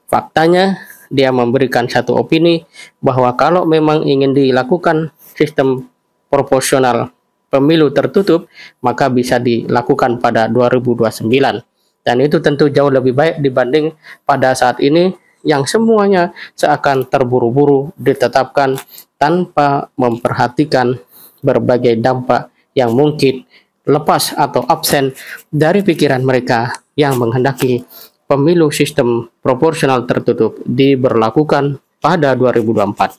Faktanya, dia memberikan satu opini bahwa kalau memang ingin dilakukan sistem proporsional pemilu tertutup, maka bisa dilakukan pada 2029. Dan itu tentu jauh lebih baik dibanding pada saat ini yang semuanya seakan terburu-buru ditetapkan tanpa memperhatikan berbagai dampak yang mungkin lepas atau absen dari pikiran mereka yang menghendaki pemilu sistem proporsional tertutup diberlakukan pada 2024.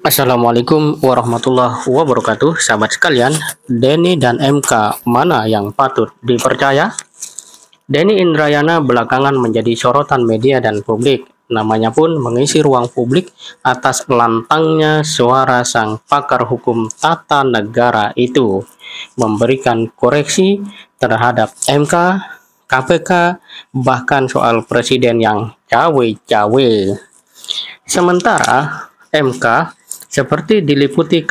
Assalamualaikum warahmatullahi wabarakatuh, sahabat sekalian. Denny dan MK, mana yang patut dipercaya? Denny Indrayana belakangan menjadi sorotan media dan publik. Namanya pun mengisi ruang publik atas lantangnya suara sang pakar hukum tata negara itu, memberikan koreksi terhadap MK, KPK, bahkan soal presiden yang cawe-cawe. Sementara MK seperti diliputi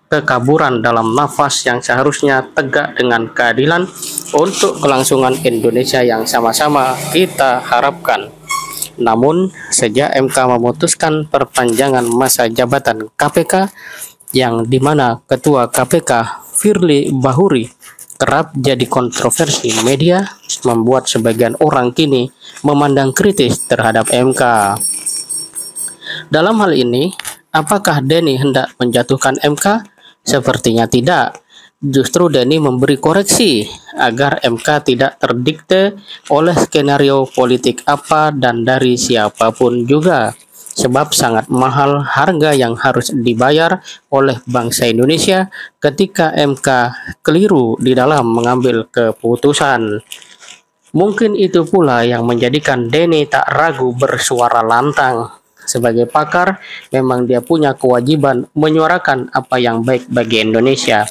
kekaburan dalam nafas yang seharusnya tegak dengan keadilan untuk kelangsungan Indonesia yang sama-sama kita harapkan. Namun, sejak MK memutuskan perpanjangan masa jabatan KPK, yang dimana Ketua KPK Firly Bahuri kerap jadi kontroversi media, membuat sebagian orang kini memandang kritis terhadap MK. Dalam hal ini, apakah Denny hendak menjatuhkan MK? Sepertinya tidak. Justru Denny memberi koreksi agar MK tidak terdikte oleh skenario politik apa dan dari siapapun juga. Sebab sangat mahal harga yang harus dibayar oleh bangsa Indonesia ketika MK keliru di dalam mengambil keputusan. Mungkin itu pula yang menjadikan Denny tak ragu bersuara lantang. Sebagai pakar, memang dia punya kewajiban menyuarakan apa yang baik bagi Indonesia.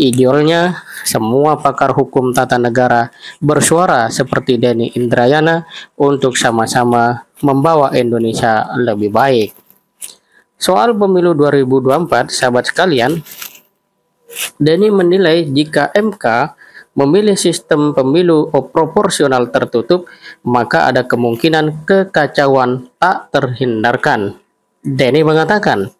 Idealnya, semua pakar hukum tata negara bersuara seperti Denny Indrayana untuk sama-sama membawa Indonesia lebih baik. Soal pemilu 2024, sahabat sekalian, Denny menilai jika MK memilih sistem pemilu proporsional tertutup, maka ada kemungkinan kekacauan tak terhindarkan. Denny mengatakan,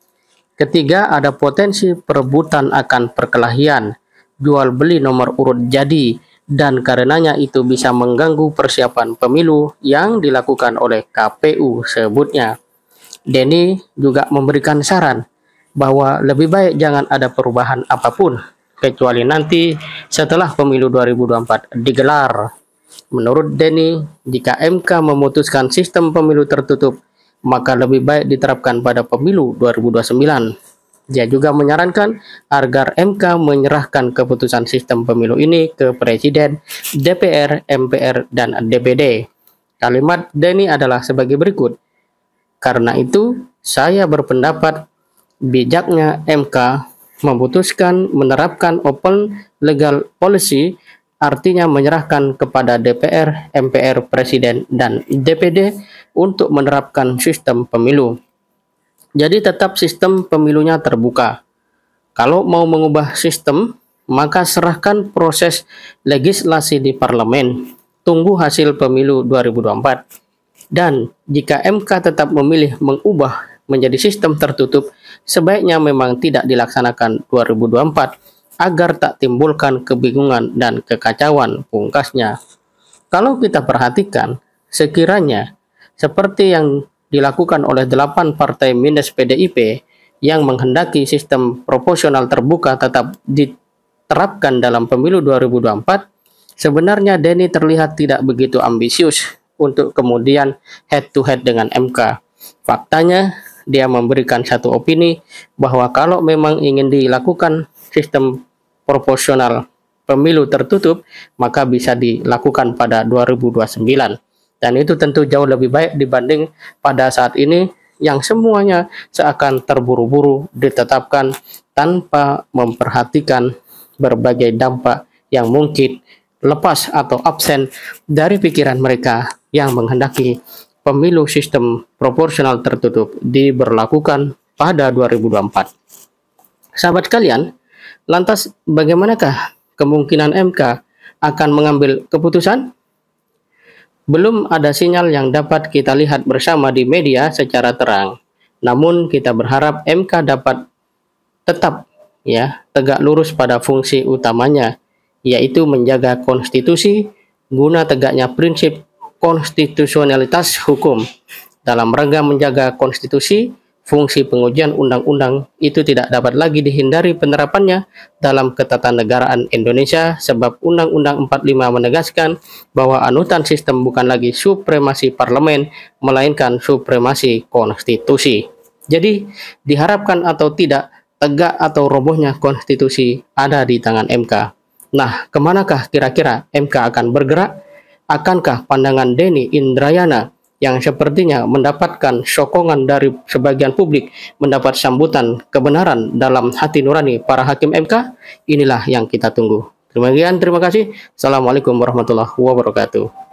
ketiga, ada potensi perebutan akan perkelahian, jual beli nomor urut jadi, dan karenanya itu bisa mengganggu persiapan pemilu yang dilakukan oleh KPU sebutnya. Denny juga memberikan saran bahwa lebih baik jangan ada perubahan apapun kecuali nanti setelah pemilu 2024 digelar. Menurut Denny, jika MK memutuskan sistem pemilu tertutup, maka lebih baik diterapkan pada pemilu 2029. Dia juga menyarankan agar MK menyerahkan keputusan sistem pemilu ini ke Presiden, DPR, MPR, dan DPD. Kalimat Denny adalah sebagai berikut. Karena itu, saya berpendapat bijaknya MK memutuskan menerapkan open legal policy, artinya menyerahkan kepada DPR, MPR, Presiden, dan DPD untuk menerapkan sistem pemilu. Jadi tetap sistem pemilunya terbuka. Kalau mau mengubah sistem, maka serahkan proses legislasi di parlemen. Tunggu hasil pemilu 2024. Dan jika MK tetap memilih mengubah menjadi sistem tertutup, sebaiknya memang tidak dilaksanakan 2024 agar tak timbulkan kebingungan dan kekacauan, pungkasnya. Kalau kita perhatikan, sekiranya seperti yang dilakukan oleh 8 partai minus PDIP yang menghendaki sistem proporsional terbuka tetap diterapkan dalam pemilu 2024, sebenarnya Denny terlihat tidak begitu ambisius untuk kemudian head to head dengan MK. Faktanya, dia memberikan satu opini bahwa kalau memang ingin dilakukan sistem proporsional pemilu tertutup, maka bisa dilakukan pada 2029. Dan itu tentu jauh lebih baik dibanding pada saat ini yang semuanya seakan terburu-buru ditetapkan tanpa memperhatikan berbagai dampak yang mungkin lepas atau absen dari pikiran mereka yang menghendaki pemilu sistem proporsional tertutup diberlakukan pada 2024. Sahabat sekalian, lantas bagaimanakah kemungkinan MK akan mengambil keputusan? Belum ada sinyal yang dapat kita lihat bersama di media secara terang. Namun kita berharap MK dapat tetap tegak lurus pada fungsi utamanya, yaitu menjaga konstitusi guna tegaknya prinsip konstitusionalitas hukum. Dalam rangka menjaga konstitusi, fungsi pengujian undang-undang itu tidak dapat lagi dihindari penerapannya dalam ketatanegaraan Indonesia, sebab Undang-Undang 45 menegaskan bahwa anutan sistem bukan lagi supremasi parlemen, melainkan supremasi konstitusi. Jadi, diharapkan atau tidak, tegak atau robohnya konstitusi ada di tangan MK. Nah, kemanakah kira-kira MK akan bergerak? Akankah pandangan Denny Indrayana yang sepertinya mendapatkan sokongan dari sebagian publik mendapat sambutan kebenaran dalam hati nurani para hakim MK? Inilah yang kita tunggu. Terima kasih. Assalamualaikum warahmatullahi wabarakatuh.